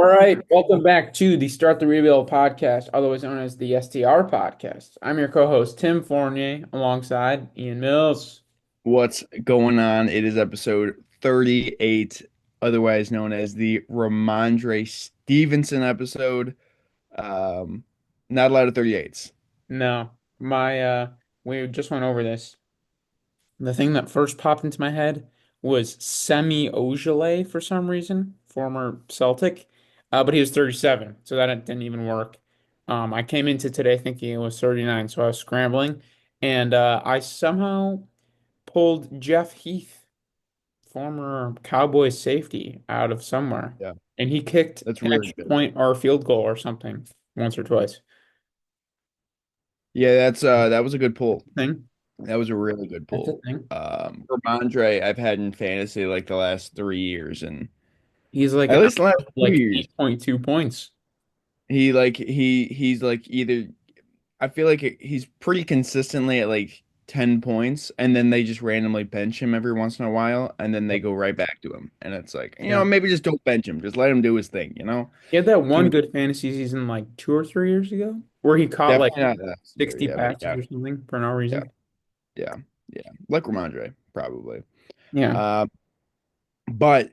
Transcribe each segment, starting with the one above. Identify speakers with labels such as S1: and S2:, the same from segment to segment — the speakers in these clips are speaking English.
S1: All right, welcome back to the Start the Rebuild podcast, otherwise known as the STR podcast. I'm your co-host Tim Fournier, alongside Ian Mills.
S2: What's going on? It is episode 38, otherwise known as the Rhamondre Stevenson episode. Um, Not a lot of 38s.
S1: No, we just went over this. The thing that first popped into my head was Semi Ojeleye for some reason, former Celtic, but he was 37, so that didn't even work. I came into today thinking it was 39, so I was scrambling, and I somehow pulled Jeff Heath, former Cowboys safety, out of somewhere,
S2: Yeah,
S1: and he kicked
S2: that's
S1: an
S2: really
S1: extra
S2: good.
S1: point or a field goal or something once or twice.
S2: Yeah, that was a good pull.
S1: Thing.
S2: That was a really good
S1: That's a
S2: pull.
S1: thing.
S2: Rhamondre, I've had in fantasy like the last 3 years, and
S1: He's like
S2: at
S1: an
S2: least the last two
S1: like
S2: years,
S1: 8.2 points.
S2: he's like either I feel like he's pretty consistently at like 10 points, and then they just randomly bench him every once in a while, and then they go right back to him. And it's like,
S1: Yeah.
S2: maybe just don't bench him. Just let him do his thing, you know?
S1: He had that
S2: Give
S1: one
S2: me
S1: good fantasy season like 2 or 3 years ago where he caught like
S2: definitely not last year.
S1: 60
S2: Yeah, but
S1: passes
S2: yeah,
S1: or something for no
S2: yeah,
S1: reason.
S2: yeah, yeah. Like Ramondre, probably.
S1: Yeah.
S2: Uh, but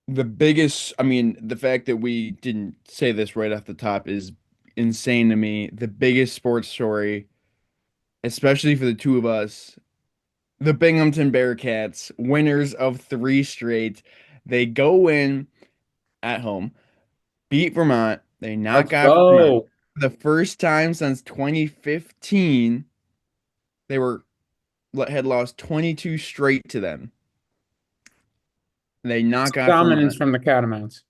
S2: I mean, the fact that we didn't say this right off the top is insane to me. The biggest sports story, especially for the two of us. The Binghamton Bearcats, winners of three straight. They go in at home, beat Vermont. They knock
S1: Let's
S2: off Vermont.
S1: go.
S2: For the first time since 2015, they had lost 22 straight to them. They knock off
S1: Dominance
S2: Vermont.
S1: from the Catamounts.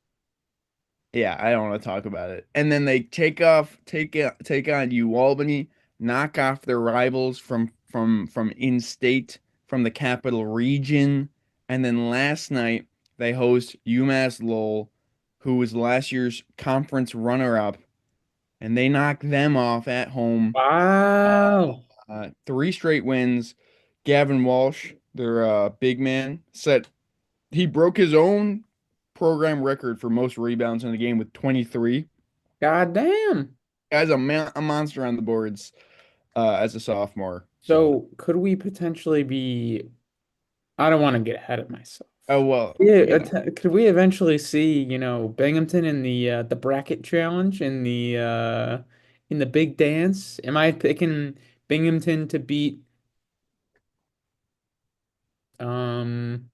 S2: Yeah, I don't want to talk about it. And then they take on UAlbany, knock off their rivals from in-state, from the capital region, and then last night they host UMass Lowell, who was last year's conference runner-up, and they knock them off at home.
S1: Wow.
S2: Three straight wins. Gavin Walsh, their big man, he broke his own program record for most rebounds in a game with 23.
S1: God damn.
S2: Guy's a monster on the boards as a sophomore. So,
S1: So could we potentially be, I don't want to get ahead of myself.
S2: oh well,
S1: Yeah,
S2: you know,
S1: could we eventually see, Binghamton in the bracket challenge in the big dance? Am I picking Binghamton to beat um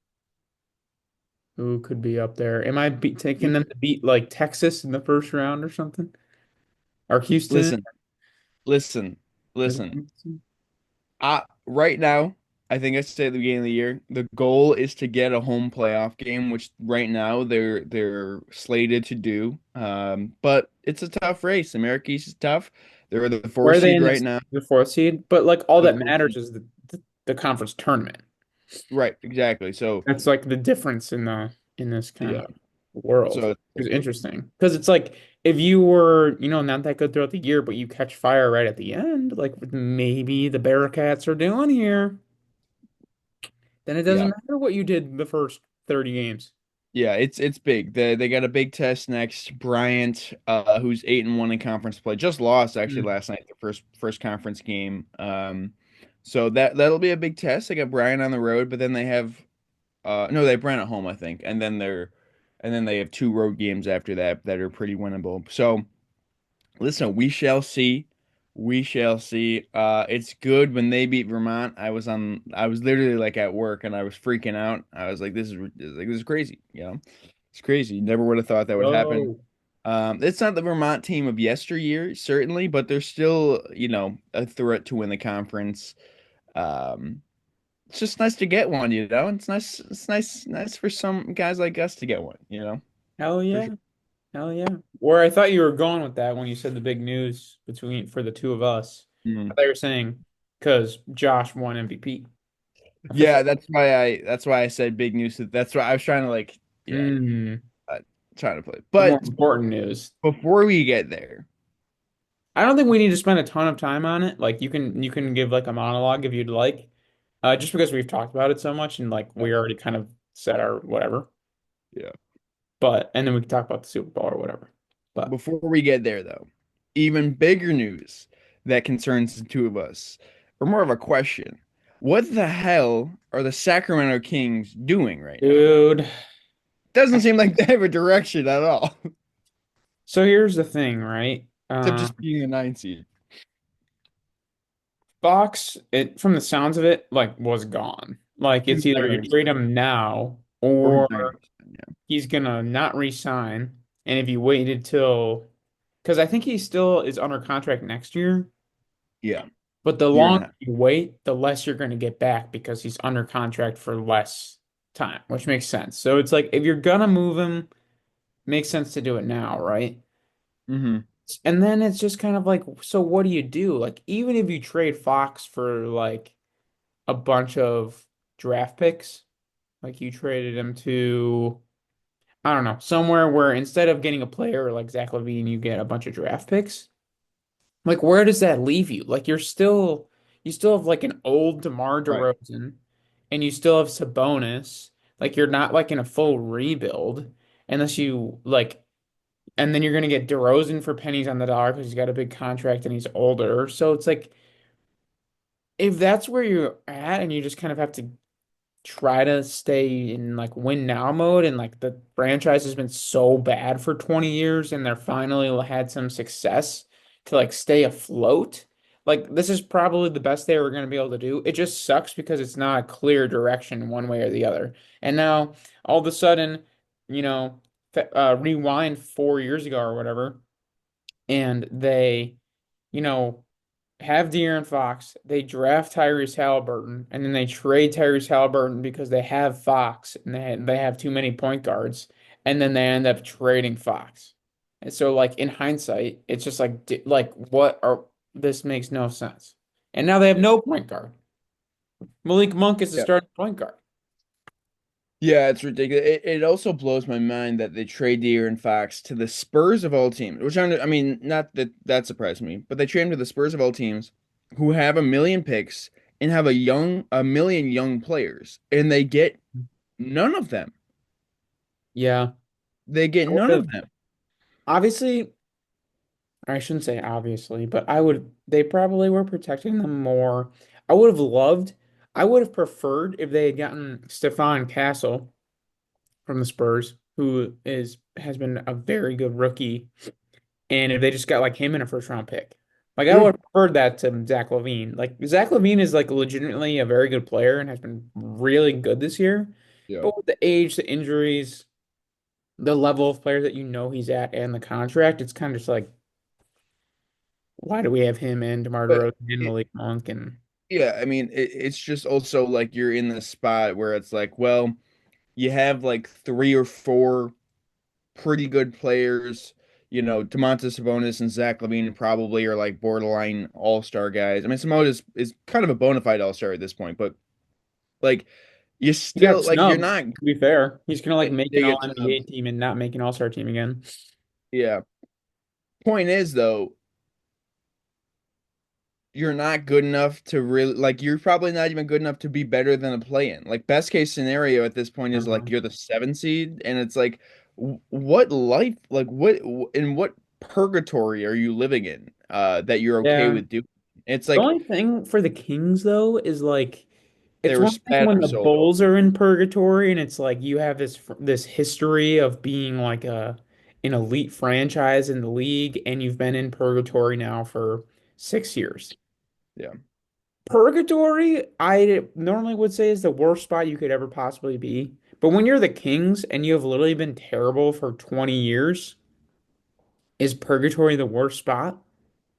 S1: who could be up there? Am I taking them to beat like Texas in the first round or something? Or Houston?
S2: listen, listen,
S1: Is it
S2: listen.
S1: Houston?
S2: Right now, I think I said at the beginning of the year, the goal is to get a home playoff game, which right now they're slated to do. But it's a tough race. America East is tough. They're the four
S1: Where are they
S2: seed
S1: in
S2: right now.
S1: the fourth seed? But like all
S2: The
S1: that
S2: four
S1: matters
S2: seed.
S1: is the conference tournament.
S2: Right, exactly. So
S1: That's like the difference in this kind
S2: yeah.
S1: of world.
S2: So
S1: It's interesting because it's like if you were, not that good throughout the year, but you catch fire right at the end, like maybe the Bearcats are doing here, then it doesn't
S2: yeah.
S1: matter what you did the first 30 games.
S2: Yeah, it's big. They got a big test next. Bryant, who's 8-1 in conference play, just lost actually
S1: Mm.
S2: last night, the first conference game. So that'll be a big test. They got Bryant on the road, but then they have no, they have Bryant at home, I think, and then they have two road games after that are pretty winnable. So listen, we shall see. We shall see. It's good when they beat Vermont. I was literally like at work and I was freaking out. I was like, this is crazy, you know? It's crazy. Never would have thought that would happen.
S1: Oh,
S2: It's not the Vermont team of yesteryear, certainly, but they're still, a threat to win the conference. Um, it's just nice to get one, you know? Nice for some guys like us to get one, you know?
S1: hell
S2: For
S1: yeah.
S2: sure.
S1: Hell yeah. Where I thought you were going with that when you said the big news for the two of us. I
S2: Mhm.
S1: thought you were saying because Josh won MVP.
S2: Yeah,
S1: Official.
S2: that's why I said big news. That's why I was trying to like, yeah,
S1: Mm,
S2: uh, trying to play.
S1: the more
S2: But
S1: important news.
S2: before we get there,
S1: I don't think we need to spend a ton of time on it. Like you can give like a monologue if you'd like. Just because we've talked about it so much and like
S2: yeah,
S1: we already kind of said our whatever.
S2: yeah.
S1: But and then we can talk about the Super Bowl or whatever. But
S2: Before we get there, though, even bigger news that concerns the two of us, or more of a question. What the hell are the Sacramento Kings doing right now?
S1: dude,
S2: Doesn't seem like they have a direction at all,
S1: so here's the thing, right?
S2: except just being a nine seed
S1: Fox, it from the sounds of it, like was gone. Like
S2: or
S1: it's either you trade him now
S2: he's
S1: or
S2: not gonna extend, yeah.
S1: he's gonna not re-sign. And if you waited till, because I think he still is under contract next year,
S2: Yeah,
S1: but the
S2: year and a
S1: longer
S2: half.
S1: you wait, the less you're gonna get back because he's under contract for less time, which makes sense. So it's like if you're gonna move him, makes sense to do it now, right?
S2: Hmm.
S1: And then it's just kind of like, so what do you do? Like even if you trade Fox for like a bunch of draft picks. Like you traded him to, I don't know, somewhere where instead of getting a player like Zach LaVine, you get a bunch of draft picks. Like where does that leave you? Like you still have like an old DeMar
S2: Right.
S1: DeRozan and you still have Sabonis. Like you're not like in a full rebuild unless you like, and then you're gonna get DeRozan for pennies on the dollar because he's got a big contract and he's older. So it's like if that's where you're at and you just kind of have to try to stay in like win now mode and like the franchise has been so bad for 20 years and they're finally had some success to like stay afloat. Like this is probably the best they were going to be able to do. It just sucks because it's not a clear direction one way or the other. And now all of a sudden, you know, rewind 4 years ago or whatever, and they, you know, have De'Aaron Fox, they draft Tyrese Halliburton, and then they trade Tyrese Halliburton because they have Fox and they have too many point guards, and then they end up trading Fox. And so, like in hindsight, it's just like like what are this makes no sense. And now they have no point guard. Malik Monk is the
S2: Yeah.
S1: starting point guard.
S2: Yeah, it's ridiculous. It also blows my mind that they trade De'Aaron Fox to the Spurs of all teams, which I mean, not that that surprised me, but they trade him to the Spurs of all teams who have a million picks and have a million young players, and they get none of them.
S1: Yeah,
S2: They get
S1: I would
S2: none
S1: have
S2: of them.
S1: obviously. I shouldn't say obviously, but I would, they probably were protecting them more. I would have loved, I would have preferred if they had gotten Stefan Castle from the Spurs, who has been a very good rookie, and if they just got like him in a first round pick. Like I would
S2: Mm.
S1: have preferred that to Zach LaVine. Like Zach LaVine is like legitimately a very good player and has been really good this year.
S2: Yeah.
S1: But with the age, the injuries, the level of player that you know he's at and the contract, it's kind of just like why do we have him and DeMar
S2: But
S1: DeRozan and
S2: it,
S1: Malik Monk and
S2: yeah, I mean, it's just also like you're in the spot where it's like, well, you have like three or four pretty good players. You know, Domantas Sabonis and Zach LaVine probably are like borderline all-star guys. I mean, Sabonis is kind of a bona fide all-star at this point, but like you
S1: he got
S2: still like you're
S1: snubbed,
S2: not
S1: to be fair. He's gonna like make an
S2: they
S1: all
S2: get
S1: NBA
S2: snubbed.
S1: team and not make an all-star team again.
S2: Yeah. Point is though, you're not good enough to really like you're probably not even good enough to be better than a play-in. Like best case scenario at this point is like
S1: Uh-huh.
S2: you're the seven seed and it's like what life like in what purgatory are you living in that you're okay
S1: Yeah.
S2: with doing? It's
S1: The
S2: like
S1: only thing for the Kings though is like
S2: they
S1: it's
S2: were
S1: one thing
S2: spat
S1: when
S2: their
S1: the
S2: soul.
S1: Bulls are in purgatory and it's like you have this history of being like an elite franchise in the league and you've been in purgatory now for 6 years.
S2: Yeah.
S1: Purgatory, I normally would say is the worst spot you could ever possibly be. But when you're the Kings and you have literally been terrible for 20 years, is purgatory the worst spot?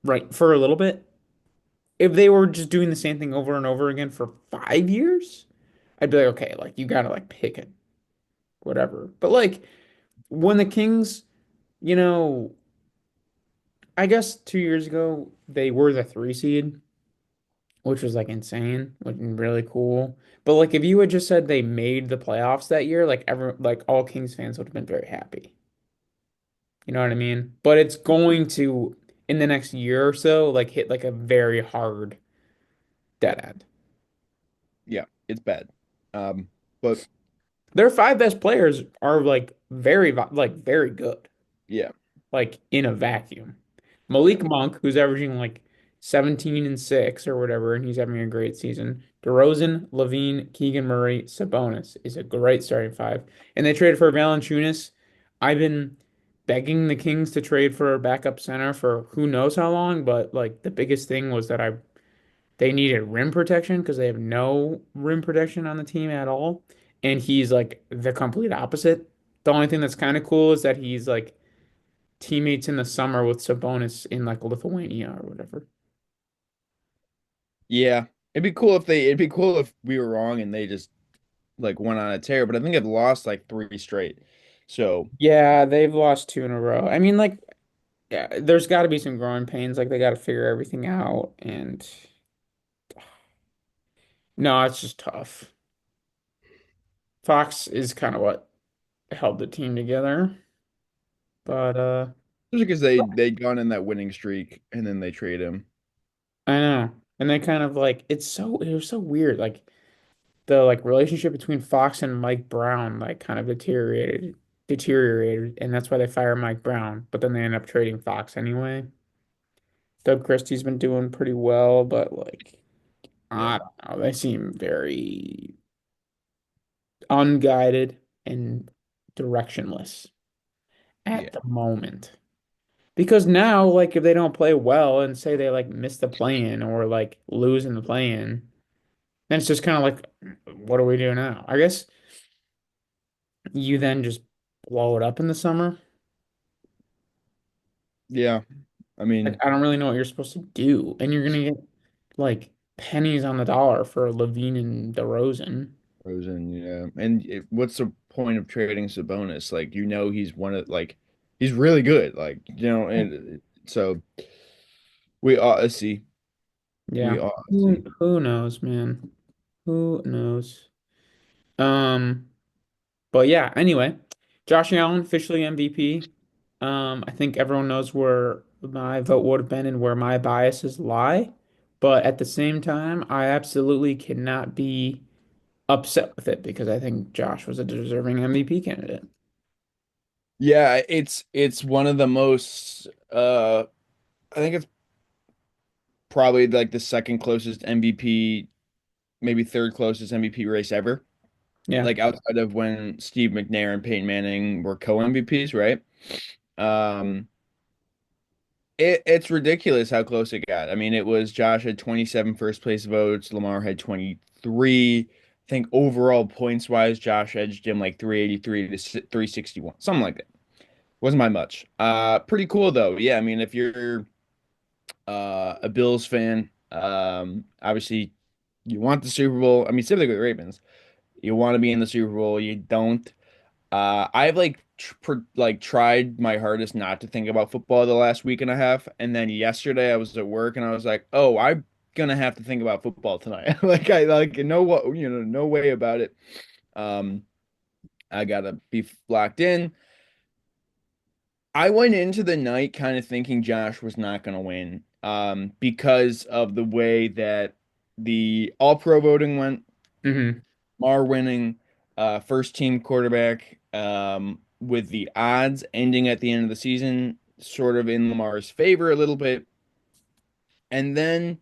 S1: Right, for a little bit? If they were just doing the same thing over and over again for 5 years, I'd be like, okay, like you gotta like pick it, whatever. But like when the Kings, you know, I guess 2 years ago they were the 3 seed, which was like insane, like really cool. But like if you had just said they made the playoffs that year, like like all Kings fans would have been very happy. You know what I mean? But it's going to in the next year or so like hit like a very hard dead end.
S2: Yeah, it's bad. But
S1: Their five best players are like very very good.
S2: yeah.
S1: like in a vacuum. Malik Monk, who's averaging like 17 and 6 or whatever, and he's having a great season. DeRozan, Levine, Keegan Murray, Sabonis is a great starting five. And they traded for Valanciunas. I've been begging the Kings to trade for a backup center for who knows how long, but like the biggest thing was that I they needed rim protection because they have no rim protection on the team at all. And he's like the complete opposite. The only thing that's kind of cool is that he's like teammates in the summer with Sabonis in like Lithuania or whatever.
S2: Yeah. It'd be cool if we were wrong and they just like went on a tear, but I think they've lost like three straight. So
S1: Yeah, they've lost two in a row. I mean, like, yeah, there's got to be some growing pains. Like, they got to figure everything out. And no, it's just tough. Fox is kind of what held the team together. But
S2: just because they'd gone in that winning streak and then they trade him.
S1: I know. And they kind of like it was so weird. Like the like relationship between Fox and Mike Brown like kind of deteriorated, and that's why they fired Mike Brown. But then they end up trading Fox anyway. Doug Christie's been doing pretty well, but like
S2: Yeah.
S1: I don't know, they seem very unguided and directionless
S2: Yeah.
S1: at the moment. Because now, like, if they don't play well and say they like miss the play-in or like lose in the play-in, then it's just kind of like, what do we do now? I guess you then just blow it up in the summer.
S2: Yeah. I
S1: Like,
S2: mean,
S1: I don't really know what you're supposed to do, and you're gonna get like pennies on the dollar for Levine and DeRozan.
S2: Rosen, yeah. And what's the point of trading Sabonis? Like, he's one of like he's really good. Like, and so we ought to see. We
S1: Yeah.
S2: ought to see.
S1: Who knows, man? Who knows? Um, but yeah, anyway, Josh Allen officially MVP. I think everyone knows where my vote would have been and where my biases lie. But at the same time, I absolutely cannot be upset with it because I think Josh was a deserving MVP candidate.
S2: Yeah, it's one of the most I think it's probably like the second closest MVP, maybe third closest MVP race ever.
S1: Yeah.
S2: Like outside of when Steve McNair and Peyton Manning were co-MVPs, right? Um, it's ridiculous how close it got. I mean, it was Josh had 27 first place votes, Lamar had 23. I think overall points wise, Josh edged him like 383 to 361, something like that. Wasn't by much. Pretty cool though. Yeah, I mean, if you're a Bills fan, obviously you want the Super Bowl. I mean, same thing with the Ravens. You want to be in the Super Bowl. You don't. I've like tried my hardest not to think about football the last week and a half, and then yesterday I was at work and I was like, "Oh, I'm gonna have to think about football tonight." Like I like know what no way about it. Um, I gotta be locked in. I went into the night kind of thinking Josh was not gonna win, because of the way that the All-Pro voting went.
S1: Hmm.
S2: Mar winning, first team quarterback, with the odds ending at the end of the season sort of in Lamar's favor a little bit. And then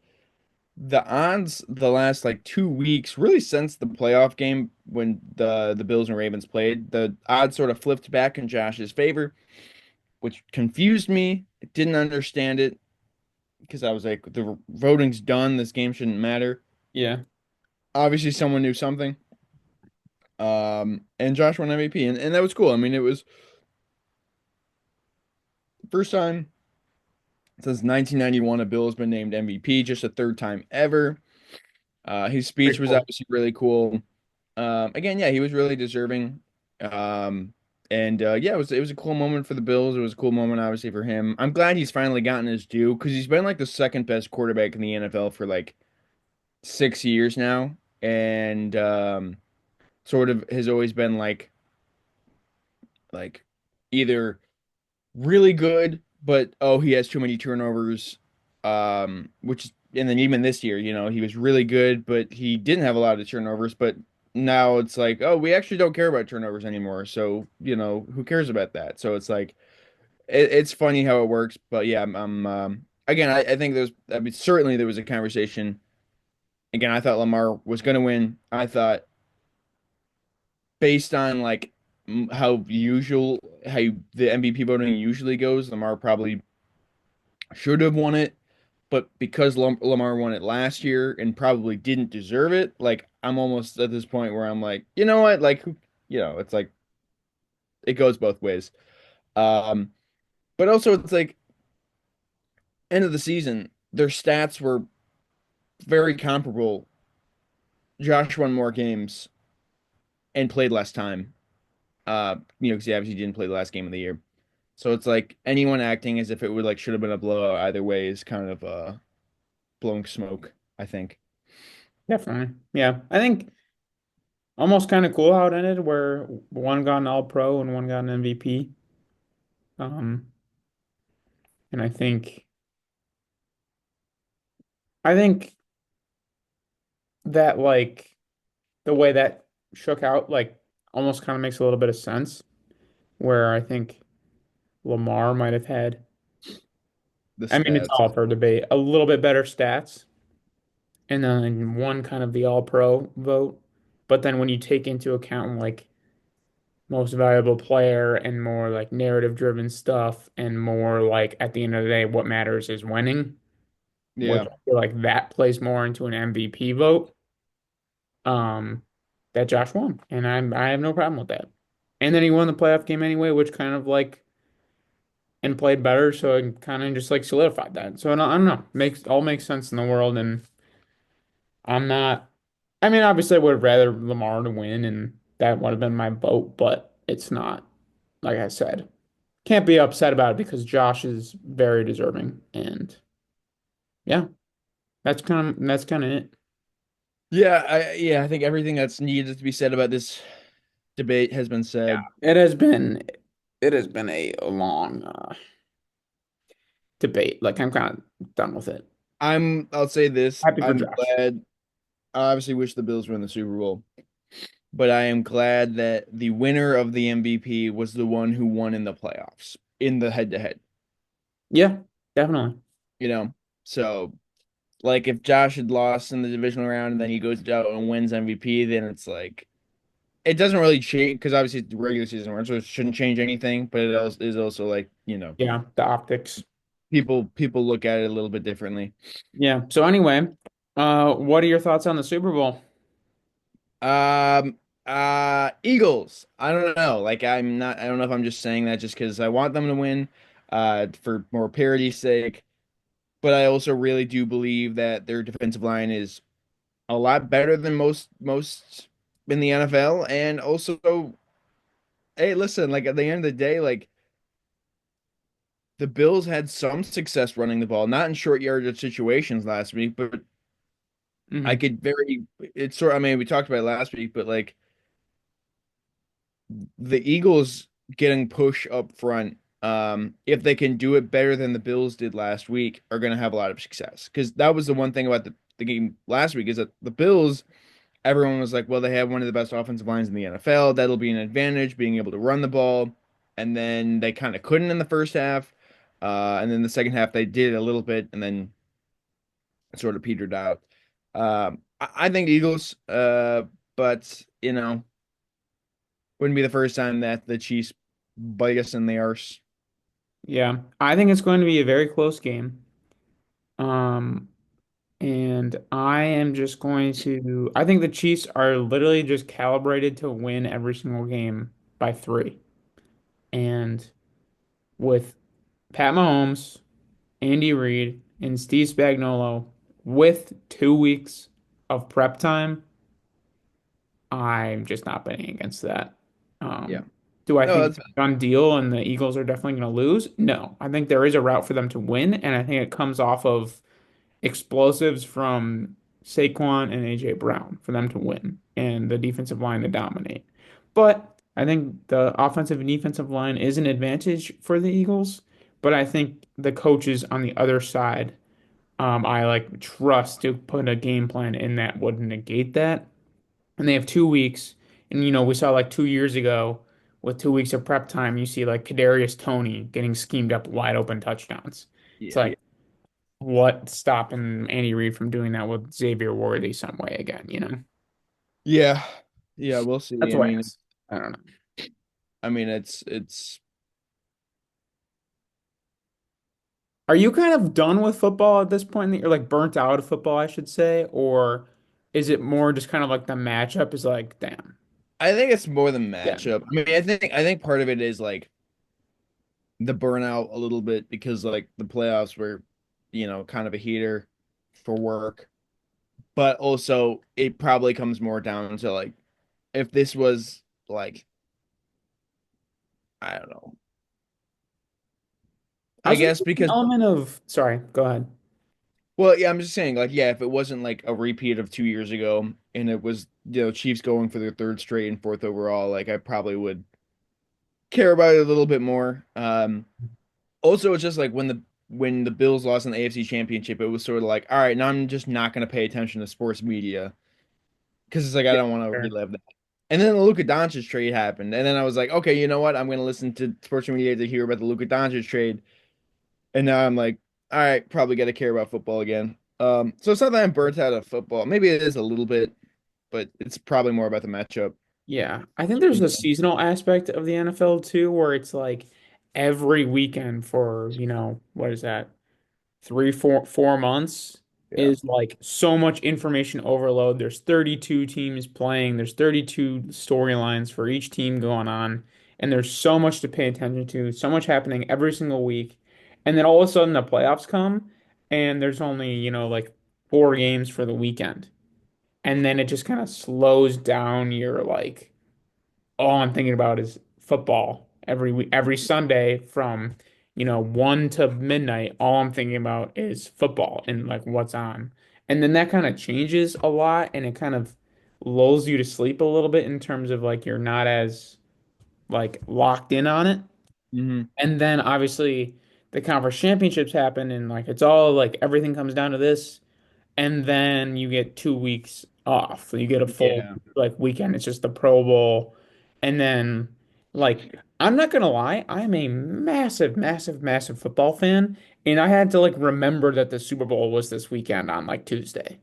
S2: the odds the last like 2 weeks, really since the playoff game when the Bills and Ravens played, the odds sort of flipped back in Josh's favor, which confused me. I didn't understand it because I was like, the voting's done. This game shouldn't matter.
S1: Yeah.
S2: Obviously, someone knew something. And Josh won MVP, and that was cool. I mean, it was the first time since 1991 a Bill's been named MVP, just a third time ever. His speech
S1: Pretty
S2: was
S1: cool.
S2: obviously really cool. Again, yeah, he was really deserving. And yeah, it was a cool moment for the Bills. It was a cool moment, obviously, for him. I'm glad he's finally gotten his due because he's been like the second best quarterback in the NFL for like 6 years now, and sort of has always been like either really good, but oh, he has too many turnovers. Which and then even this year, he was really good, but he didn't have a lot of turnovers. But now it's like, oh, we actually don't care about turnovers anymore. So, who cares about that? So it's like it's funny how it works, but yeah, again, I think I mean, certainly there was a conversation. Again, I thought Lamar was going to win. I thought based on like how the MVP voting usually goes, Lamar probably should have won it, but because Lamar won it last year and probably didn't deserve it, like I'm almost at this point where I'm like, you know what, like it's like it goes both ways. Um, but also it's like end of the season, their stats were very comparable. Josh won more games and played less time. Because he obviously didn't play the last game of the year. So it's like anyone acting as if it would like should have been a blowout either way is kind of blowing smoke, I think.
S1: Definitely. Yeah. I think almost kind of cool how it ended, where one got an All Pro and one got an MVP. Um, and I think that like the way that shook out like almost kind of makes a little bit of sense. Where I think Lamar might have had,
S2: The
S1: I mean, it's
S2: stats.
S1: all for debate, a little bit better stats, and then one kind of the All Pro vote. But then when you take into account like most valuable player and more like narrative driven stuff and more like at the end of the day, what matters is winning, which
S2: Yeah.
S1: I feel like that plays more into an MVP vote. Um, that Josh won, and I have no problem with that. And then he won the playoff game anyway, which kind of like and played better, so it kind of just like solidified that. So I don't know, makes sense in the world, and I'm not. I mean, obviously, I would have rather Lamar to win, and that would have been my vote, but it's not. Like I said, can't be upset about it because Josh is very deserving, and yeah, that's kind of it.
S2: I think everything that's needed to be said about this debate has been said.
S1: It has been it has been a long debate. Like I'm kind of done with it.
S2: I'll say this.
S1: Happy for
S2: I'm
S1: Josh.
S2: glad. I obviously wish the Bills were in the Super Bowl, but I am glad that the winner of the MVP was the one who won in the playoffs in the head to head,
S1: Yeah, definitely.
S2: you know? So, like, if Josh had lost in the divisional round and then he goes out and wins MVP, then it's like, it doesn't really change because obviously it's the regular season round, so it shouldn't change anything, but it also is also like,
S1: Yeah, the optics.
S2: people look at it a little bit differently.
S1: Yeah. So anyway, what are your thoughts on the Super Bowl?
S2: Um, Eagles. I don't know. Like I don't know if I'm just saying that just because I want them to win, for more parity's sake. But I also really do believe that their defensive line is a lot better than most in the NFL. And also, hey, listen, like at the end of the day, like the Bills had some success running the ball, not in short yardage situations last week, but I
S1: Hmm.
S2: could very it's sort I mean, we talked about it last week, but like the Eagles getting push up front, if they can do it better than the Bills did last week, are going to have a lot of success. Because that was the one thing about the game last week is that the Bills, everyone was like, well, they have one of the best offensive lines in the NFL. That'll be an advantage, being able to run the ball. And then they kind of couldn't in the first half. And then the second half, they did a little bit and then sort of petered out. I think Eagles, but, wouldn't be the first time that the Chiefs bite us in the arse.
S1: Yeah, I think it's going to be a very close game. Um, and I am just going to. I think the Chiefs are literally just calibrated to win every single game by three. And with Pat Mahomes, Andy Reid, and Steve Spagnuolo, with 2 weeks of prep time, I'm just not betting against that.
S2: Yeah.
S1: Do I
S2: No,
S1: think
S2: that's
S1: it's a done deal and the Eagles are definitely going to lose? No. I think there is a route for them to win, and I think it comes off of explosives from Saquon and AJ Brown for them to win and the defensive line to dominate. But I think the offensive and defensive line is an advantage for the Eagles, but I think the coaches on the other side, I like trust to put a game plan in that would negate that. And they have 2 weeks. And we saw like 2 years ago with 2 weeks of prep time, you see like Kadarius Toney getting schemed up wide open touchdowns. It's
S2: Yeah.
S1: like what stopping Andy Reid from doing that with Xavier Worthy some way again, you know?
S2: Yeah. Yeah, we'll see.
S1: That's why I don't know.
S2: I mean it's
S1: Are you kind of done with football at this point? You're like burnt out of football, I should say, or is it more just kind of like the matchup is like, damn,
S2: I think it's more the
S1: yeah,
S2: matchup. I mean, I think part of it is like the burnout a little bit because like the playoffs were, kind of a heater for work. But also it probably comes more down to like if this was like I don't know.
S1: I
S2: I
S1: was like,
S2: guess
S1: an
S2: because
S1: element of, sorry, go ahead.
S2: well, yeah, I'm just saying like yeah, if it wasn't like a repeat of 2 years ago and it was Chiefs going for their third straight and fourth overall, like I probably would care about it a little bit more. Also, it's just like when the Bills lost in the AFC Championship, it was sort of like, all right, now I'm just not going to pay attention to sports media because it's like I
S1: Yeah,
S2: don't want to
S1: sure.
S2: relive that. And then the Luka Doncic trade happened, and then I was like, okay, you know what? I'm going to listen to sports media to hear about the Luka Doncic trade, and now I'm like, all right, probably got to care about football again. So it's not that I'm burnt out of football. Maybe it is a little bit, but it's probably more about the matchup.
S1: Yeah, I think there's a seasonal aspect of the NFL too, where it's like every weekend for, what is that? 3, 4 months
S2: Yeah.
S1: is like so much information overload. There's 32 teams playing, there's 32 storylines for each team going on, and there's so much to pay attention to, so much happening every single week. And then all of a sudden the playoffs come and there's only, like 4 games for the weekend. And then it just kind of slows down your like all I'm thinking about is football every week, every Sunday from, 1 to midnight. All I'm thinking about is football and like what's on. And then that kind of changes a lot and it kind of lulls you to sleep a little bit in terms of like you're not as like locked in on it.
S2: Hmm.
S1: And then obviously the conference championships happen and like it's all like everything comes down to this and then you get 2 weeks off. So you get a full
S2: Yeah.
S1: like weekend. It's just the Pro Bowl, and then like I'm not gonna lie, I'm a massive, massive, massive football fan, and I had to like remember that the Super Bowl was this weekend on like Tuesday.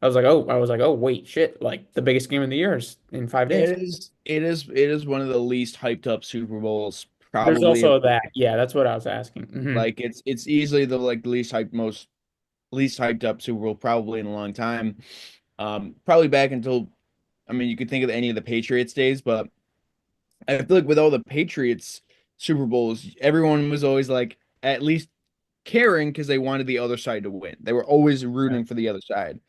S1: I was like, oh wait, shit, like the biggest game of the year is in 5 days.
S2: It is one of the least hyped up Super Bowls
S1: There's
S2: probably of
S1: also that. Yeah, that's what I was asking.
S2: like it's easily the like least hyped up Super Bowl probably in a long time. Probably back until I mean you could think of any of the Patriots days, but I feel like with all the Patriots Super Bowls, everyone was always like at least caring because they wanted the other side to win. They were always
S1: Right.
S2: rooting for the other side.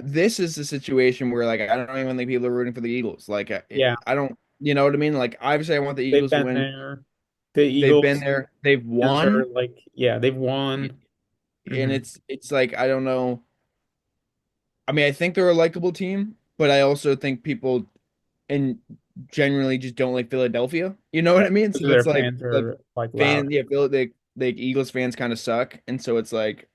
S2: This is a situation where like I don't even think people are rooting for the Eagles. Like
S1: Yeah,
S2: I don't, you know what I mean? Like obviously I want the
S1: they've
S2: Eagles to
S1: been
S2: win.
S1: there. The
S2: They've been
S1: Eagles
S2: there. They've
S1: fans are
S2: won,
S1: like, yeah, they've won.
S2: and
S1: hmm
S2: it's like I don't know. I mean, I think they're a likable team, but I also think people and generally just don't like Philadelphia. You know what I mean? So
S1: Their
S2: it's
S1: fans
S2: like
S1: are like loud.
S2: fan, yeah, Phil, they Eagles fans kind of suck, and so it's like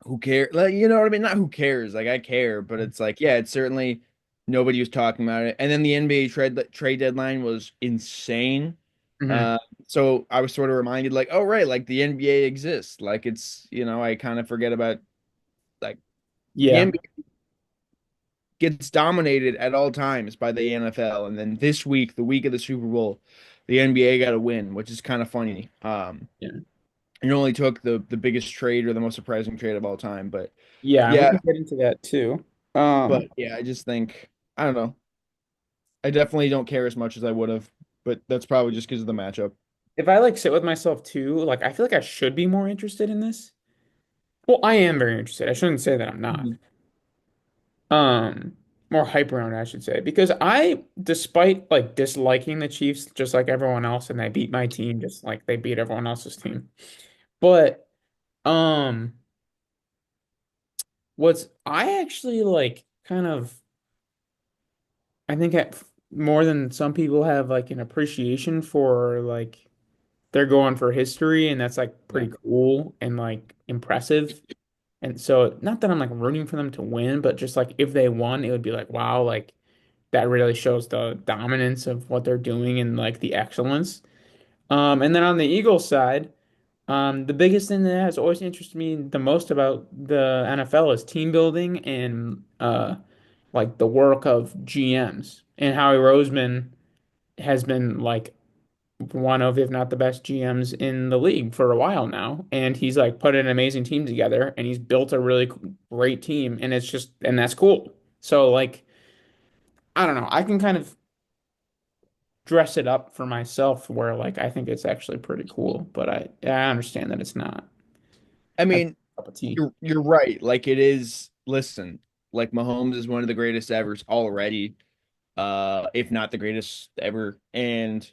S2: who cares? Like, you know what I mean? Not who cares. Like, I care, but it's like, yeah, it's certainly nobody was talking about it. And then the NBA trade deadline was insane.
S1: hmm
S2: Uh, so I was sort of reminded, like, oh right, like the NBA exists. Like it's, I kind of forget about like the
S1: Yeah.
S2: NBA gets dominated at all times by the NFL, and then this week, the week of the Super Bowl, the NBA got a win, which is kind of funny.
S1: Yeah.
S2: It only took the biggest trade or the most surprising trade of all time, but
S1: Yeah, and we
S2: yeah,
S1: can get into that too.
S2: but
S1: Um,
S2: yeah, I just think I don't know. I definitely don't care as much as I would have, but that's probably just because of the matchup.
S1: if I like sit with myself too, like I feel like I should be more interested in this. Well, I am very interested. I shouldn't say that I'm not.
S2: Mhm.
S1: Um, More hype around it, I should say, because despite like disliking the Chiefs just like everyone else, and they beat my team just like they beat everyone else's team. But um, what's I actually like kind of I think more than some people have like an appreciation for like they're going for history and that's like
S2: Yeah.
S1: pretty cool and like impressive. And so not that I'm like rooting for them to win, but just like if they won, it would be like wow, like that really shows the dominance of what they're doing and like the excellence. And then on the Eagles side, the biggest thing that has always interested me the most about the NFL is team building and like the work of GMs. And Howie Roseman has been like one of, if not the best GMs in the league for a while now. And he's like put an amazing team together and he's built a really great team. And it's just, and that's cool. So like, I don't know. I can kind of dress it up for myself where like I think it's actually pretty cool, but I understand that it's not
S2: I
S1: a
S2: mean,
S1: cup of tea.
S2: you're right. Like it is, listen, like Mahomes is one of the greatest ever already, if not the greatest ever. And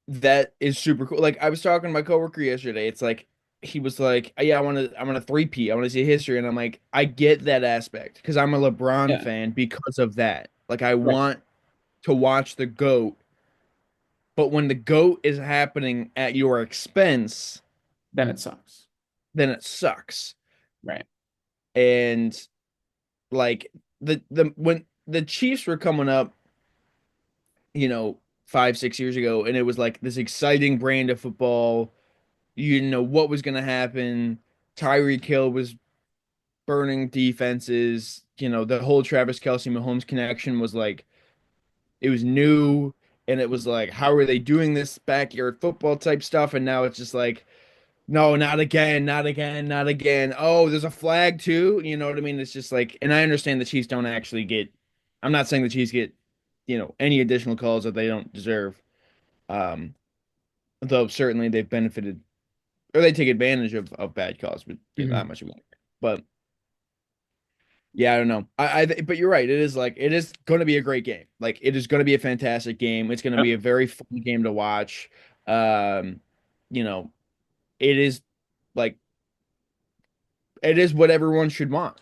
S2: that is super cool. Like I was talking to my coworker yesterday. It's like he was like, "Yeah, I want to three-peat. I want to see history." And I'm like, I get that aspect because I'm a LeBron
S1: Yeah,
S2: fan because of that. Like I
S1: right.
S2: want to watch the GOAT, but when the GOAT is happening at your expense,
S1: Then it sucks.
S2: then it sucks.
S1: Right.
S2: And like the when the Chiefs were coming up, you know, 5, 6 years ago, and it was like this exciting brand of football. You didn't know what was going to happen. Tyreek Hill was burning defenses. You know, the whole Travis Kelsey Mahomes connection was like it was new, and it was like, how are they doing this backyard football type stuff? And now it's just like, no, not again, not again, not again. Oh, there's a flag too. You know what I mean? It's just like, and I understand the Chiefs don't actually get. I'm not saying the Chiefs get, any additional calls that they don't deserve. Um, though certainly they've benefited or they take advantage of bad calls, but
S1: Mhm.
S2: not much of it. But yeah, I don't know. But you're right. It is going to be a great game. Like it is going to be a fantastic game. It's going to
S1: Yep.
S2: be a very fun game to watch. Um, you know, it is like it is what everyone should want.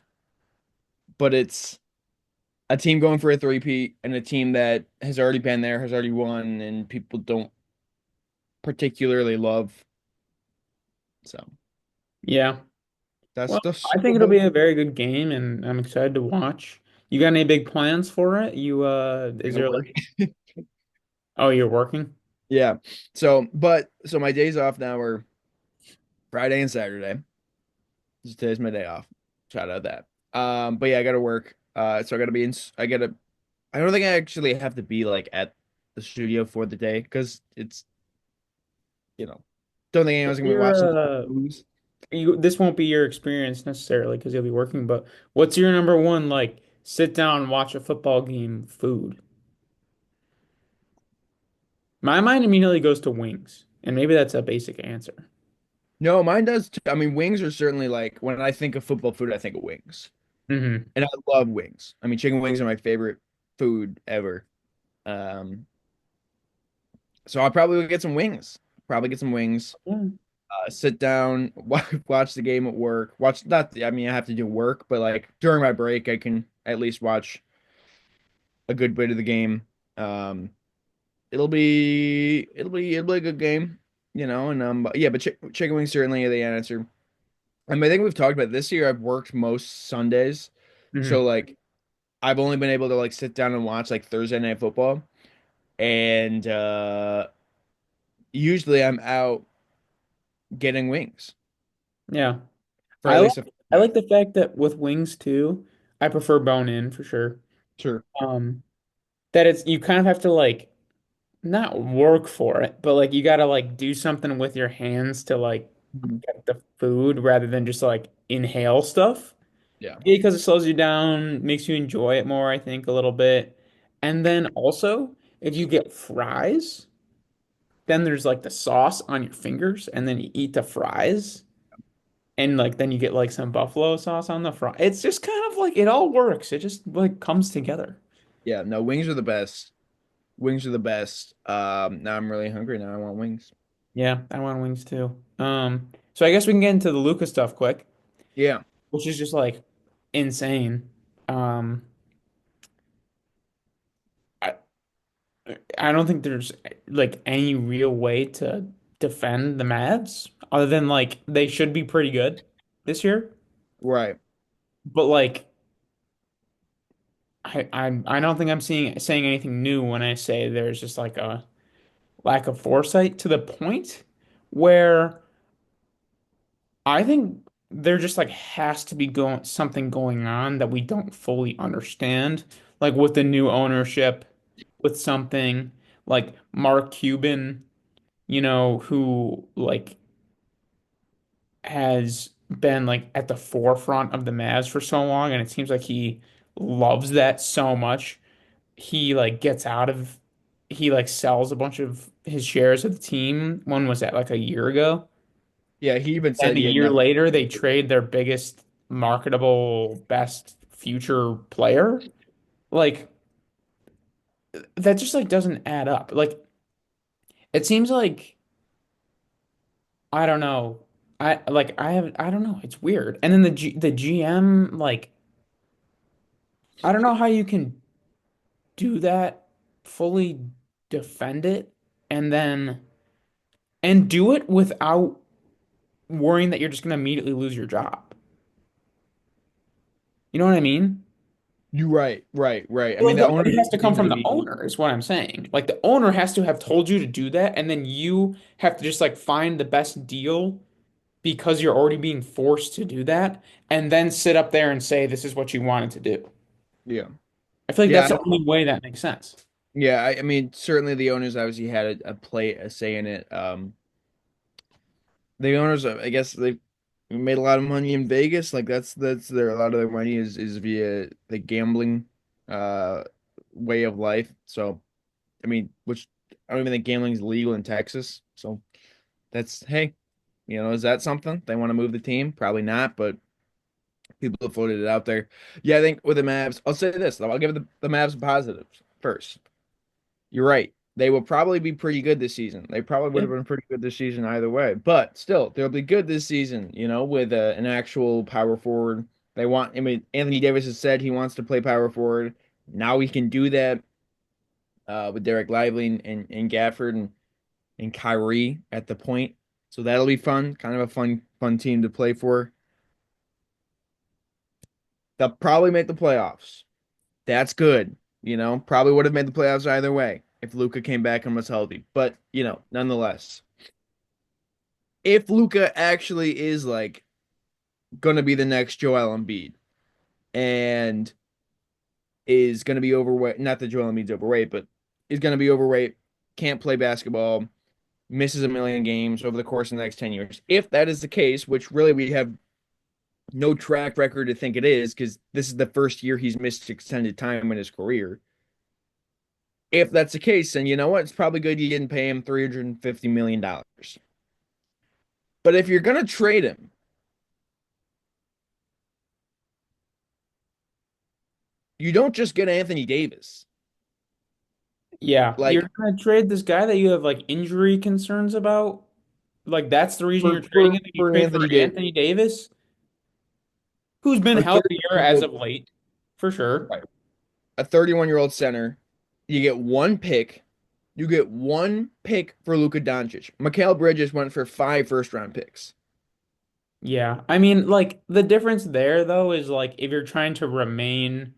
S2: But it's a team going for a three-peat and a team that has already been there, has already won, and people don't particularly love. So
S1: Yeah.
S2: that's
S1: Well,
S2: the
S1: I
S2: Super
S1: think it'll be
S2: Bowl.
S1: a very good game and I'm excited to watch. You got any big plans for it?
S2: I
S1: Is
S2: gotta
S1: there
S2: work.
S1: like, oh, you're working?
S2: Yeah. So my days off now are Friday and Saturday. Today's my day off. Shout out that. But yeah, I gotta work. So I gotta be in. I don't think I actually have to be like at the studio for the day because it's you know, don't think anyone's gonna be
S1: Your
S2: watching movies.
S1: this won't be your experience necessarily because you'll be working, but what's your number one like sit down and watch a football game food? My mind immediately goes to wings, and maybe that's a basic answer.
S2: No, mine does too. I mean, wings are certainly like when I think of football food, I think of wings,
S1: Hmm.
S2: and I love wings. I mean, chicken wings are my favorite food ever. Um, so I'll probably get some wings. Probably get some wings.
S1: Yeah.
S2: Sit down, watch the game at work. Watch not. I mean, I have to do work, but like during my break, I can at least watch a good bit of the game. Um, it'll be a good game, And but yeah, but chicken wings certainly are the answer. I think we've talked about this year. I've worked most Sundays, so
S1: Hmm.
S2: like I've only been able to like sit down and watch like Thursday night football, and usually I'm out getting wings
S1: Yeah.
S2: for at least a
S1: I
S2: yeah,
S1: like the fact that with wings too, I prefer bone in for sure.
S2: sure.
S1: Um, that it's you kind of have to like not work for it, but like you gotta like do something with your hands to like
S2: Mhm.
S1: get the food rather than just like inhale stuff.
S2: Yeah.
S1: Because it slows you down, makes you enjoy it more, I think, a little bit. And then also, if you get fries, then there's like the sauce on your fingers, and then you eat the fries, and like then you get like some buffalo sauce on the fry. It's just kind of like it all works. It just like comes together.
S2: Yeah, no, wings are the best. Wings are the best. Now I'm really hungry. Now I want wings.
S1: Yeah, I want wings too. So I guess we can get into the Luca stuff quick,
S2: Yeah,
S1: which is just like insane. Um, I I don't think there's like any real way to defend the Mavs other than like they should be pretty good this year.
S2: right.
S1: But like I don't think I'm saying anything new when I say there's just like a lack of foresight to the point where I think there just like has to be going something going on that we don't fully understand, like with the new ownership, with something like Mark Cuban, who like has been like at the forefront of the Mavs for so long, and it seems like he loves that so much. He like gets out of he like sells a bunch of his shares of the team. When was that? Like a year ago?
S2: Yeah, he even
S1: And
S2: said
S1: a
S2: he had
S1: year
S2: nothing.
S1: later, they trade their biggest marketable, best future player. Like that just like doesn't add up. Like it seems like I don't know. I don't know. It's weird. And then the GM like I don't know how you can do that, fully defend it, and then and do it without worrying that you're just gonna immediately lose your job. You know what I mean?
S2: You right, right, right. I mean,
S1: Like
S2: the
S1: it
S2: owner
S1: has to come
S2: seems
S1: from
S2: to
S1: the
S2: be.
S1: owner, is what I'm saying. Like the owner has to have told you to do that, and then you have to just like find the best deal because you're already being forced to do that, and then sit up there and say this is what you wanted to do.
S2: Yeah,
S1: I feel like
S2: yeah,
S1: that's the only way that makes sense.
S2: yeah. I mean, certainly the owners obviously had a say in it. The owners, I guess they made a lot of money in Vegas. Like that's their a lot of their money is via the gambling uh way of life. So I mean, which I don't even think gambling is legal in Texas. So that's hey, is that something they want to move the team? Probably not, but people have floated it out there. Yeah, I think with the Mavs, I'll say this though. I'll give the Mavs positives first. You're right. They will probably be pretty good this season. They probably would
S1: Yeah.
S2: have been pretty good this season either way. But still, they'll be good this season, with an actual power forward. I mean, Anthony Davis has said he wants to play power forward. Now he can do that with Derek Lively and Gafford and Kyrie at the point. So that'll be fun. Kind of a fun team to play for. They'll probably make the playoffs. That's good. Probably would have made the playoffs either way if Luka came back and was healthy. But, nonetheless, if Luka actually is like gonna be the next Joel Embiid and is gonna be overweight, not that Joel Embiid's overweight, but is gonna be overweight, can't play basketball, misses a million games over the course of the next 10 years. If that is the case, which really we have no track record to think it is, because this is the first year he's missed extended time in his career. If that's the case, then you know what? It's probably good you didn't pay him $350 million. But if you're going to trade him, you don't just get Anthony Davis.
S1: Yeah, you're
S2: Like
S1: gonna trade this guy that you have like injury concerns about. Like that's the reason you're
S2: for
S1: trading
S2: for,
S1: him. You
S2: for
S1: trade for
S2: Anthony Davis,
S1: Anthony Davis, who's been
S2: a
S1: healthier as
S2: 31-year-old,
S1: of late, for sure.
S2: right, a 31-year-old center, you get one pick. You get one pick for Luka Doncic. Mikal Bridges went for 5 first-round picks.
S1: Yeah, I mean, like the difference there though is like if you're trying to remain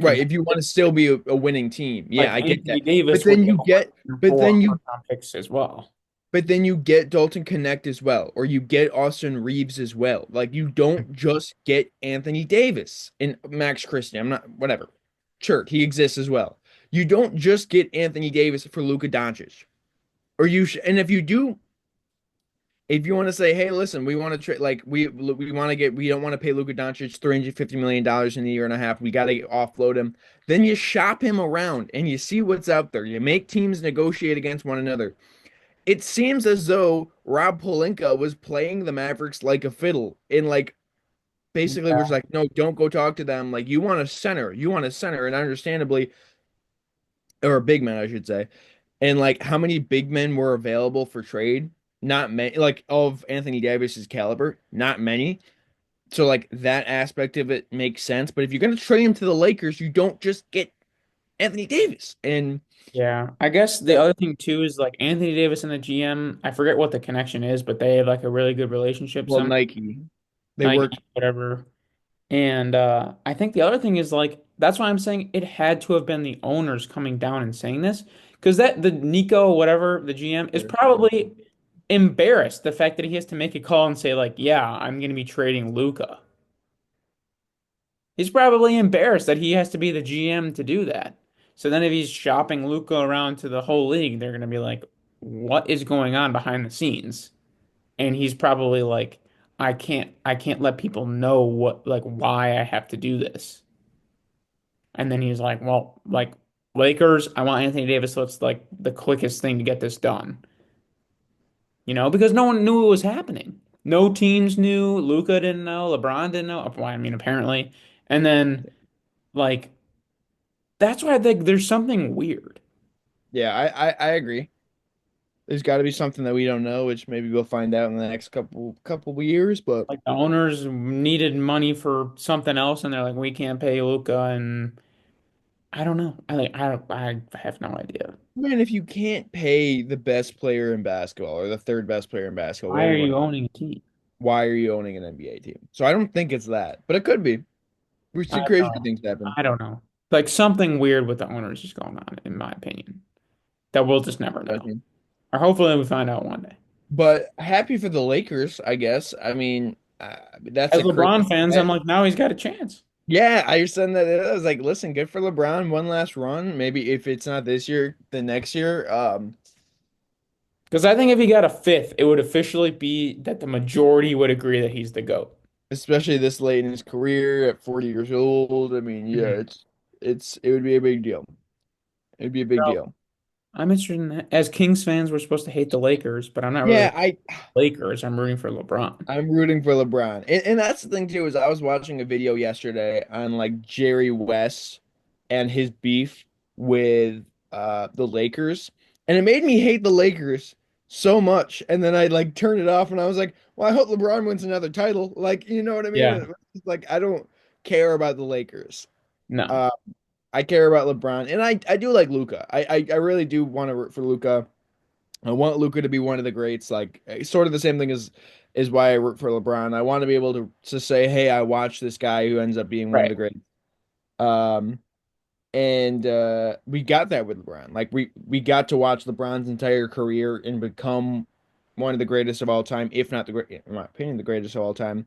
S2: Right, if you
S1: competitive,
S2: want to still be a winning team.
S1: like
S2: Yeah, I get
S1: Anthony
S2: that. But
S1: Davis would
S2: then
S1: get
S2: you get but
S1: four
S2: then you
S1: first round picks as well.
S2: But then you get Dalton Connect as well, or you get Austin Reeves as well. Like you don't just get Anthony Davis and Max Christian. I'm not whatever. Sure, he exists as well. You don't just get Anthony Davis for Luka Doncic. And if you do, if you want to say, hey, listen, we want to trade like we want to get we don't want to pay Luka Doncic $350 million in a year and a half. We got to offload him. Then you shop him around and you see what's out there. You make teams negotiate against one another. It seems as though Rob Pelinka was playing the Mavericks like a fiddle and like basically was like, no, don't go talk to them. Like you want a center, and understandably, or a big man, I should say. And like how many big men were available for trade? Not many, like of Anthony Davis's caliber, not many. So like that aspect of it makes sense. But if you're gonna trade him to the Lakers, you don't just get Anthony Davis. And
S1: Yeah, I guess the
S2: yeah,
S1: other thing too is like Anthony Davis and the GM. I forget what the connection is, but they have like a really good relationship.
S2: well,
S1: Some
S2: Nike, they
S1: Nike,
S2: work.
S1: whatever. And I think the other thing is like that's why I'm saying it had to have been the owners coming down and saying this, because that the Nico, whatever, the GM, is probably embarrassed the fact that he has to make a call and say, like, yeah, I'm going to be trading Luca. He's probably embarrassed that he has to be the GM to do that. So then if he's shopping Luca around to the whole league, they're going to be like, what is going on behind the scenes? And he's probably like, I can't let people know what, like, why I have to do this. And then he's like, well, like, Lakers, I want Anthony Davis, so it's like the quickest thing to get this done. Because no one knew it was happening. No teams knew. Luca didn't know. LeBron didn't know. Well, I mean, apparently. And then, like, that's why I think there's something weird.
S2: Yeah, I agree. There's got to be something that we don't know, which maybe we'll find out in the next couple of years. But
S1: Like, the owners needed money for something else, and they're like, we can't pay Luca, and I don't know. I have no idea.
S2: man, if you can't pay the best player in basketball or the third best player in basketball,
S1: Why
S2: whatever
S1: are
S2: you want
S1: you
S2: to,
S1: owning a team?
S2: why are you owning an NBA team? So I don't think it's that, but it could be. We
S1: I
S2: see
S1: don't
S2: crazy
S1: know.
S2: things happen.
S1: I don't know. Like, something weird with the owners is going on, in my opinion, that we'll just never know. Or hopefully we find out one day.
S2: But happy for the Lakers, I guess. I mean, that's
S1: As
S2: a crazy.
S1: LeBron fans, I'm like, now he's got a chance.
S2: Yeah, I said that. I was like, listen, good for LeBron. One last run. Maybe if it's not this year, the next year.
S1: Because I think if he got a fifth, it would officially be that the majority would agree that he's the GOAT.
S2: Especially this late in his career at 40 years old. I mean, yeah,
S1: Mhm.
S2: it would be a big deal. It'd be a big
S1: So
S2: deal.
S1: I'm interested in that. As Kings fans, we're supposed to hate the Lakers, but I'm not really
S2: Yeah,
S1: Lakers. I'm rooting for LeBron.
S2: I'm rooting for LeBron. And that's the thing too, is I was watching a video yesterday on like Jerry West and his beef with the Lakers. And it made me hate the Lakers so much. And then I like turned it off and I was like, well, I hope LeBron wins another title. Like, you know what I mean?
S1: Yeah.
S2: It's like I don't care about the Lakers.
S1: No.
S2: Uh I care about LeBron. And I do like Luca. I really do want to root for Luca. I want Luca to be one of the greats, like sort of the same thing as is why I root for LeBron. I want to be able to say, hey, I watched this guy who ends up being one of
S1: Right.
S2: the greats. Um, and we got that with LeBron. Like we got to watch LeBron's entire career and become one of the greatest of all time, if not the great, in my opinion, the greatest of all time.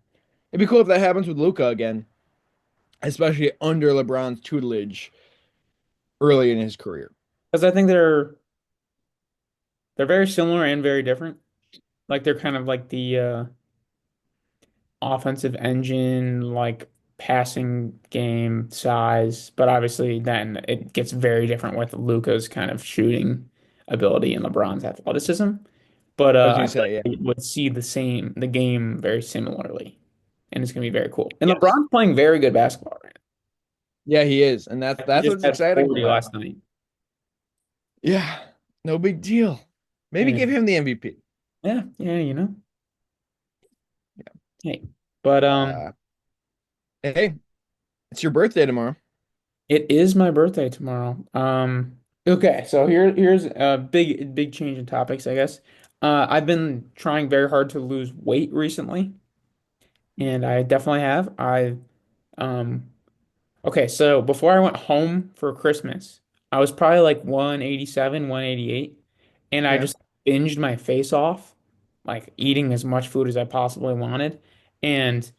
S2: It'd be cool if that happens with Luca again, especially under LeBron's tutelage early in his career.
S1: Because I think they're very similar and very different. Like, they're kind of like the offensive engine, like passing game size, but obviously then it gets very different with Luca's kind of shooting ability and LeBron's athleticism. But
S2: I was
S1: I
S2: gonna
S1: feel
S2: say, yeah.
S1: like we would see the game very similarly, and it's gonna be very cool. And
S2: Yes.
S1: LeBron's playing very good basketball right
S2: Yeah, he is, and
S1: now. He
S2: that's
S1: just
S2: what's
S1: had
S2: exciting
S1: 40
S2: about
S1: last
S2: him.
S1: night.
S2: Yeah, no big deal. Maybe
S1: And
S2: give him the MVP.
S1: yeah, yeah, hey, but
S2: Uh, hey, it's your birthday tomorrow.
S1: it is my birthday tomorrow. Okay, so here's a big change in topics, I guess. I've been trying very hard to lose weight recently, and I definitely have. Um Okay, so before I went home for Christmas, I was probably like 187, 188, and I
S2: Yeah.
S1: just binged my face off, like eating as much food as I possibly wanted. And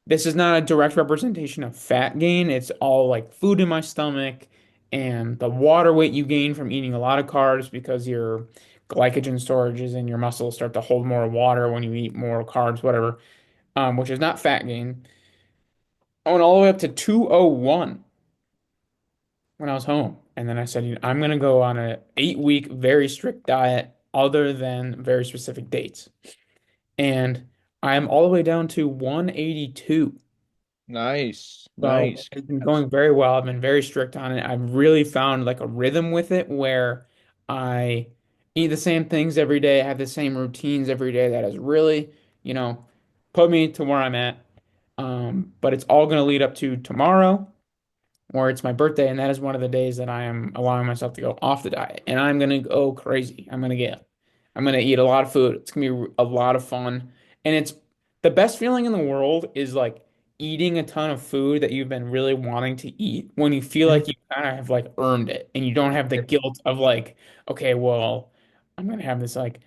S1: this is not a direct representation of fat gain. It's all like food in my stomach and the water weight you gain from eating a lot of carbs because your glycogen storages in your muscles start to hold more water when you eat more carbs, whatever, which is not fat gain. I went all the way up to 201 when I was home. And then I said, I'm going to go on a 8 week, very strict diet other than very specific dates. And I'm all the way down to 182.
S2: Nice.
S1: So
S2: Nice.
S1: it's been
S2: Congrats.
S1: going very well. I've been very strict on it. I've really found like a rhythm with it where I eat the same things every day, have the same routines every day. That has really, you know, put me to where I'm at. But it's all going to lead up to tomorrow, or it's my birthday, and that is one of the days that I am allowing myself to go off the diet. And I'm gonna go crazy. I'm gonna eat a lot of food. It's gonna be a lot of fun. And it's the best feeling in the world is like eating a ton of food that you've been really wanting to eat when you feel
S2: Mhm.
S1: like you kind of have like earned it and you don't have the guilt of like, okay, well, I'm gonna have this like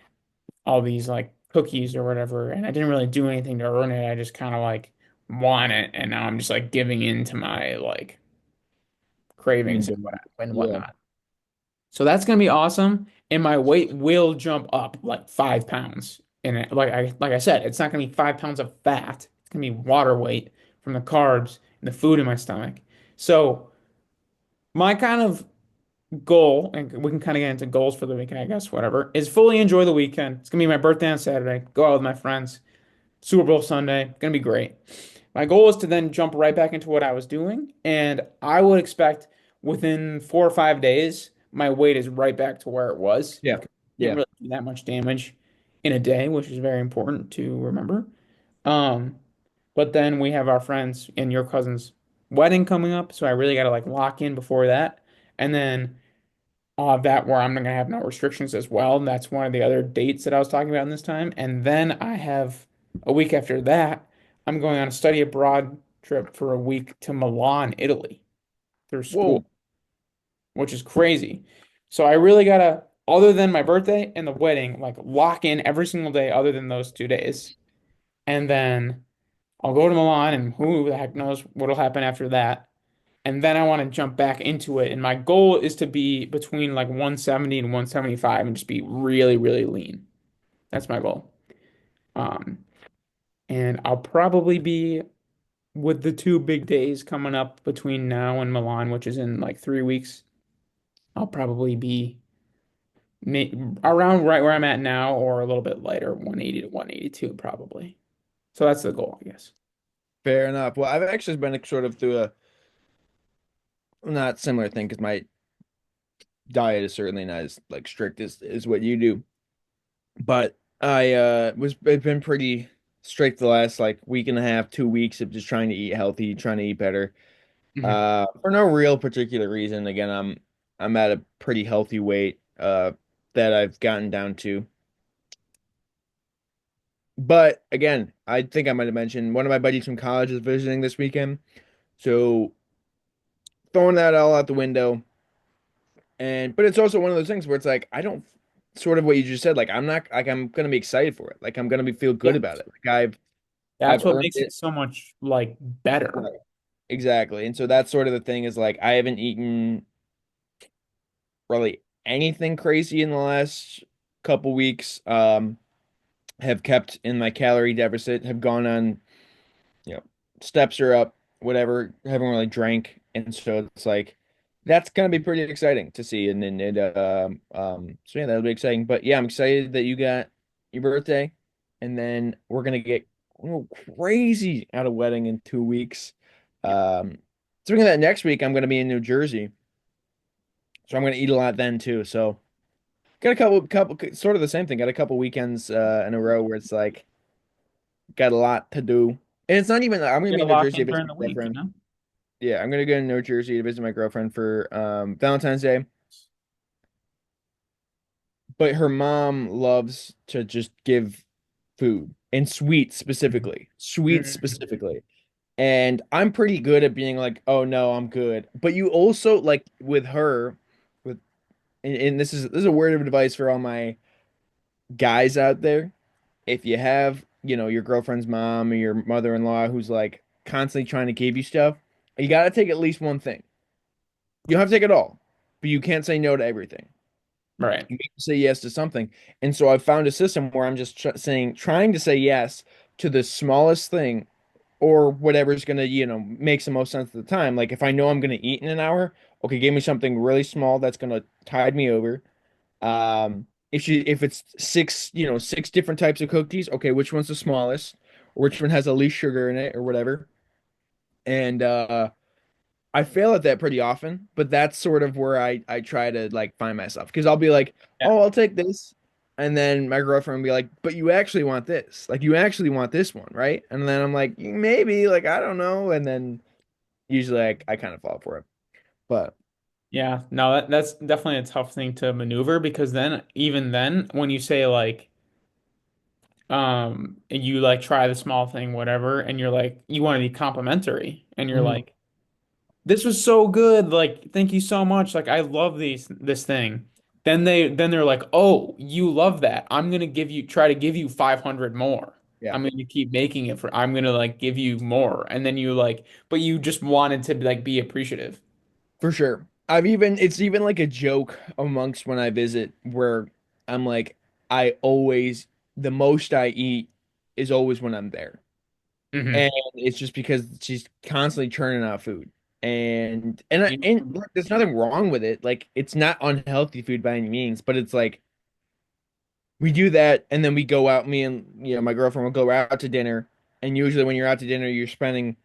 S1: all these like cookies or whatever, and I didn't really do anything to earn it. I just kind of like want it, and now I'm just like giving in to my like cravings and
S2: Enjoy. Yeah.
S1: whatnot. So that's gonna be awesome, and my weight will jump up like 5 pounds. And like I said, it's not gonna be 5 pounds of fat. It's gonna be water weight from the carbs and the food in my stomach. So my kind of goal, and we can kind of get into goals for the weekend, I guess, whatever, is fully enjoy the weekend. It's gonna be my birthday on Saturday. Go out with my friends. Super Bowl Sunday, gonna be great. My goal is to then jump right back into what I was doing, and I would expect within 4 or 5 days, my weight is right back to where it was.
S2: Yeah.
S1: Can't
S2: Yeah.
S1: really do that much damage in a day, which is very important to remember. Um, but then we have our friends and your cousin's wedding coming up, so I really got to like lock in before that, and then that where I'm gonna have no restrictions as well. And that's one of the other dates that I was talking about in this time. And then I have a week after that, I'm going on a study abroad trip for a week to Milan, Italy through school,
S2: Whoa.
S1: which is crazy. So I really gotta, other than my birthday and the wedding, like lock in every single day other than those 2 days. And then I'll go to Milan and who the heck knows what'll happen after that. And then I want to jump back into it. And my goal is to be between like 170 and 175 and just be really, really lean. That's my goal. Um, and I'll probably be with the two big days coming up between now and Milan, which is in like 3 weeks. I'll probably be ma around right where I'm at now or a little bit lighter, 180 to 182 probably. So that's the goal, I guess.
S2: Fair enough. Well, I've actually been sort of through a not similar thing because my diet is certainly not as like strict as what you do. But I've been pretty strict the last like week and a half, 2 weeks of just trying to eat healthy, trying to eat better.
S1: Mhm.
S2: For no real particular reason. Again, I'm at a pretty healthy weight that I've gotten down to. But again, I think I might have mentioned one of my buddies from college is visiting this weekend. So throwing that all out the window. And but it's also one of those things where it's like I don't sort of what you just said, like I'm not like I'm gonna be excited for it. Like I'm gonna be feel good
S1: Yeah.
S2: about it. Like I've
S1: That's what
S2: earned
S1: makes it
S2: it.
S1: so much like better.
S2: Right. Exactly. And so that's sort of the thing is like I haven't eaten really anything crazy in the last couple weeks. Have kept in my calorie deficit, have gone on, you know, steps are up, whatever, haven't really drank. And so it's like that's gonna be pretty exciting to see. And then so yeah, that'll be exciting. But yeah, I'm excited that you got your birthday, and then we're gonna get crazy at a wedding in 2 weeks. Speaking of that, next week I'm gonna be in New Jersey, so I'm gonna eat a lot then too. So got a couple sort of the same thing. Got a couple weekends in a row where it's like got a lot to do. And it's not even I'm gonna
S1: Get
S2: be
S1: a
S2: in New
S1: lock
S2: Jersey to
S1: in
S2: visit
S1: during the
S2: my
S1: week, you
S2: girlfriend.
S1: know?
S2: Yeah, I'm gonna go to New Jersey to visit my girlfriend for Valentine's Day. But her mom loves to just give food and sweets
S1: Mhm.
S2: specifically. Sweets
S1: Mhm.
S2: specifically. And I'm pretty good at being like, oh no, I'm good. But you also like with her, with and this is a word of advice for all my guys out there. If you have, your girlfriend's mom or your mother-in-law who's like constantly trying to give you stuff, you gotta take at least one thing. You don't have to take it all, but you can't say no to everything.
S1: Right.
S2: You need to say yes to something. And so I've found a system where I'm just trying to say yes to the smallest thing or whatever's gonna, makes the most sense at the time. Like if I know I'm gonna eat in an hour, okay, give me something really small that's gonna tide me over. If it's six, six different types of cookies, okay, which one's the smallest, or which one has the least sugar in it, or whatever. And I fail at that pretty often, but that's sort of where I try to like find myself because I'll be like,
S1: Yeah.
S2: oh, I'll take this, and then my girlfriend will be like, but you actually want this, like you actually want this one, right? And then I'm like, maybe, like I don't know, and then usually I kind of fall for it, but
S1: Yeah. No, that's definitely a tough thing to maneuver because then, even then, when you say like, and you like try the small thing, whatever, and you're like, you want to be complimentary, and you're
S2: Mhm.
S1: like, this was so good, like, thank you so much, like, I love this thing. Then they're like, oh, you love that. I'm gonna try to give you 500 more.
S2: Yeah,
S1: I'm gonna keep making it for. I'm gonna like give you more, and then you like, but you just wanted to like be appreciative.
S2: for sure. It's even like a joke amongst when I visit where I'm like, the most I eat is always when I'm there.
S1: Hmm.
S2: And it's just because she's constantly churning out food. And look, there's nothing wrong with it. Like it's not unhealthy food by any means, but it's like we do that and then we go out, me and my girlfriend will go out to dinner. And usually when you're out to dinner, you're spending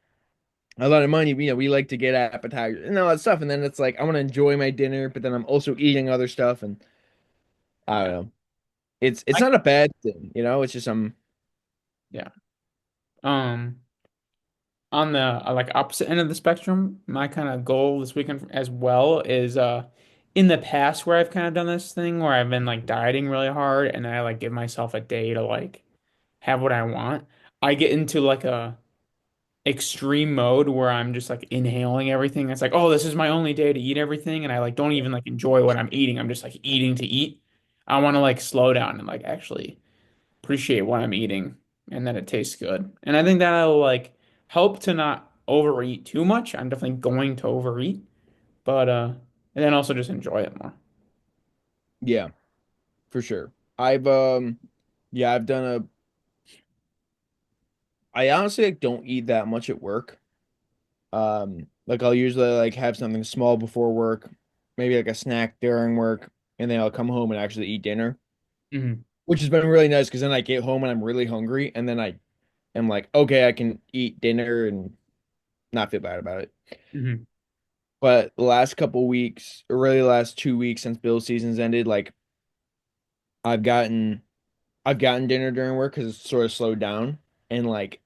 S2: a lot of money. We like to get appetizers and all that stuff. And then it's like I want to enjoy my dinner, but then I'm also eating other stuff and I don't
S1: Yeah.
S2: know. It's
S1: I,
S2: not a bad thing. It's just
S1: yeah. Um, on the like opposite end of the spectrum, my kind of goal this weekend as well is in the past where I've kind of done this thing where I've been like dieting really hard and I like give myself a day to like have what I want. I get into like a extreme mode where I'm just like inhaling everything. It's like, oh, this is my only day to eat everything, and I like don't even like enjoy what I'm eating. I'm just like eating to eat. I want to like slow down and like actually appreciate what I'm eating and that it tastes good. And I think that'll like help to not overeat too much. I'm definitely going to overeat, but and then also just enjoy it more.
S2: yeah, for sure. Yeah, I've done a I honestly like, don't eat that much at work. Like I'll usually like have something small before work, maybe like a snack during work, and then I'll come home and actually eat dinner,
S1: Hmm.
S2: which has been really nice because then I get home and I'm really hungry, and then I am like, okay, I can eat dinner and not feel bad about it.
S1: Hmm.
S2: But the last couple weeks, or really the last 2 weeks since Bill season's ended, like I've gotten I've gotten dinner during work because it's sort of slowed down, and like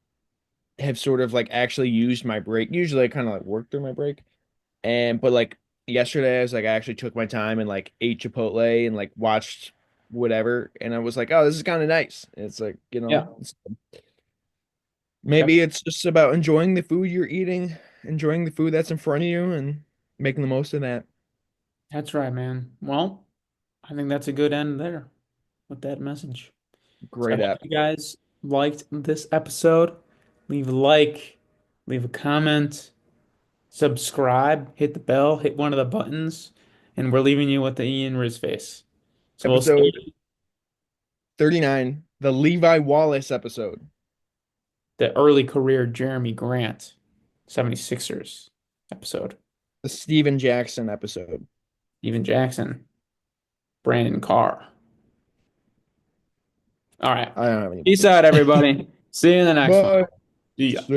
S2: have sort of like actually used my break. Usually I kind of like work through my break. But like yesterday, I was like, I actually took my time and like ate Chipotle and like watched whatever. And I was like, oh, this is kind of nice. It's like,
S1: Yeah,
S2: maybe
S1: definitely.
S2: it's just about enjoying the food you're eating, enjoying the food that's in front of you and making the most of that.
S1: That's right, man. Well, I think that's a good end there with that message. So I
S2: Great
S1: hope
S2: app.
S1: you guys liked this episode. Leave a like, leave a comment, subscribe, hit the bell, hit one of the buttons, and we're leaving you with the Ian Riz face. So we'll see
S2: Episode
S1: you
S2: 39, the Levi Wallace episode,
S1: the early career Jeremy Grant 76ers episode.
S2: the Steven Jackson episode.
S1: Steven Jackson, Brandon Carr. All right.
S2: I don't have any.
S1: Peace out, everybody. See you in the next one.
S2: Bye.
S1: See ya.